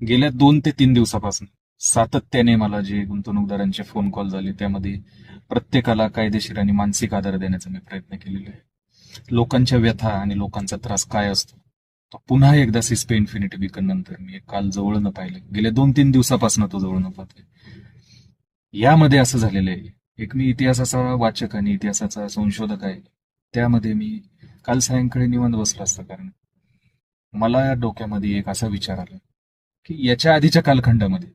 गेल्या 2 ते 3 दिवसापासून सातत्याने मला जे गुंतवणूकदारांचे फोन कॉल झाले त्यामध्ये प्रत्येकाला कायदेशीर आणि मानसिक आधार देण्याचा मी प्रयत्न केलेला आहे. लोकांच्या व्यथा आणि लोकांचा त्रास काय असतो तो पुन्हा एकदा सिस्पे इन्फिनिटी बीकन नंतर मी काल जवळनं पाहिलं. गेल्या 2-3 दिवसापासून तो जवळनं पाहतोय. यामध्ये असं झालेलं आहे, एक मी इतिहासाचा वाचक आणि इतिहासाचा संशोधक आहे. त्यामध्ये मी काल सायंकाळी निवांत बसलो असतं, कारण मला या डोक्यामध्ये एक असा विचार आला की याच्या आधीच्या कालखंडामध्ये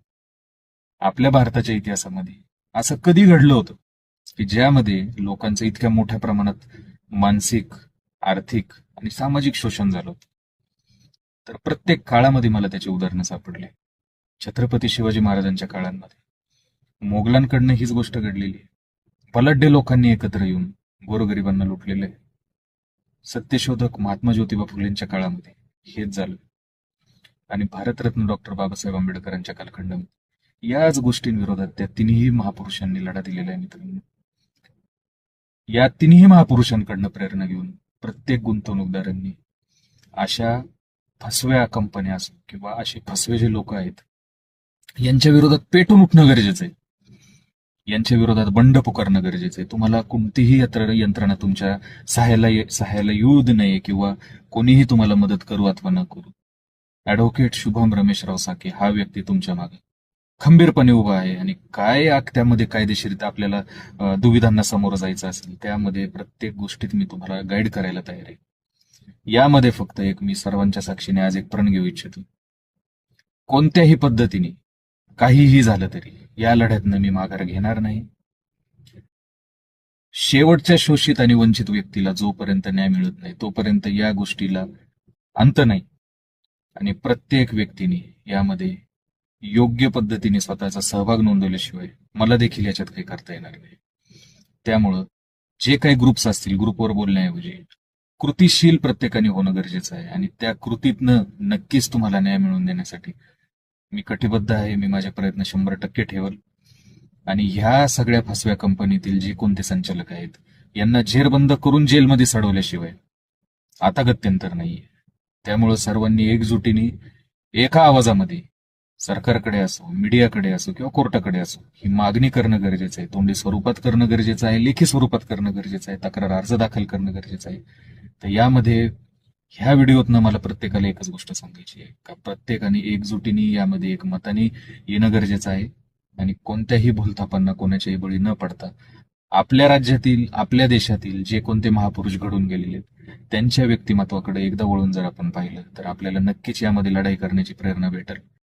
आपल्या भारताच्या इतिहासामध्ये असं कधी घडलं होतं की ज्यामध्ये लोकांचं इतक्या मोठ्या प्रमाणात मानसिक, आर्थिक आणि सामाजिक शोषण झालं होतं. तर प्रत्येक काळामध्ये मला त्याची उदाहरणं सापडली. छत्रपती शिवाजी महाराजांच्या काळांमध्ये मोगलांकडनं हीच गोष्ट घडलेली आहे. बलाढ्य लोकांनी एकत्र येऊन गोरगरिबांना लुटलेलं आहे. सत्यशोधक महात्मा ज्योतिबा फुलेंच्या काळामध्ये हेच झालं. आणि भारतरत्न डॉक्टर बाबासाहेब आंबेडकरांच्या कालखंडामध्ये याच गोष्टींविरोधात त्या तिन्ही महापुरुषांनी लढा दिलेला आहे. मित्रांनो, या तिन्ही महापुरुषांकडनं प्रेरणा घेऊन प्रत्येक गुंतवणूकदारांनी अशा फसव्या कंपन्या असो किंवा असे फसवे जे लोक आहेत यांच्या विरोधात पेटून उठणं गरजेचं आहे. यांच्या विरोधात बंड पुकारणं गरजेचं आहे. तुम्हाला कोणतीही यंत्रणा तुमच्या सहाय्याला येऊ नये किंवा कोणीही तुम्हाला मदत करू अथवा न करू. ऍडव्होकेट शुभम रमेशराव साके हा व्यक्ती तुमच्या मागे खंबीरपणे उभा आहे. आणि काय त्यामध्ये कायदेशीर आपल्याला दुविधांना सामोरं जायचं असेल त्यामध्ये प्रत्येक गोष्टीत मी तुम्हाला गाईड करायला तयार आहे. यामध्ये फक्त एक मी सर्वांच्या साक्षीने आज एक प्रण घेऊ इच्छितो. कोणत्याही पद्धतीने काहीही झालं तरी या लढ्यातनं मी माघार घेणार नाही. शेवटच्या शोषित आणि वंचित व्यक्तीला जोपर्यंत न्याय मिळत नाही तोपर्यंत या गोष्टीला अंत नाही. आणि प्रत्येक व्यक्तीने यामध्ये योग्य पद्धतीने स्वतःचा सहभाग नोंदवल्याशिवाय मला देखील याच्यात काही करता येणार नाही. त्यामुळं जे काही ग्रुप्स असतील, ग्रुपवर बोलण्याऐवजी कृतीशील प्रत्येकाने होणं गरजेचं आहे. आणि त्या कृतीतनं नक्कीच तुम्हाला न्याय मिळवून देण्यासाठी मी कटिबद्ध आहे. मी माझे प्रयत्न 100% ठेवल. आणि ह्या सगळ्या फसव्या कंपनीतील जे कोणते संचालक आहेत यांना जेरबंद करून जेलमध्ये सडवल्याशिवाय आता गत्यंतर नाहीये. त्यामुळं सर्वांनी एकजुटीने एका आवाजामध्ये सरकारकडे असो, मीडियाकडे असो किंवा कोर्टाकडे असो ही मागणी करणं गरजेचं आहे. तोंडी स्वरूपात करणं गरजेचं आहे, लेखी स्वरूपात करणं गरजेचं आहे, तक्रार अर्ज दाखल करणं गरजेचं आहे. तर यामध्ये ह्या व्हिडिओतनं मला प्रत्येकाला एकच गोष्ट सांगायची आहे का प्रत्येकाने एकजुटीने यामध्ये एक मताने येणं गरजेचं आहे. आणि कोणत्याही भूलथापांना कोणाच्याही बळी न पडता आपल्या राज्यातील, आपल्या देशातील जे कोणते महापुरुष घडून गेलेले आहेत त्यांच्या व्यक्तिमत्वाकडे एकदा वळून जर आपण पाहिलं तर आपल्याला नक्कीच यामध्ये लढाई करण्याची प्रेरणा भेटेल.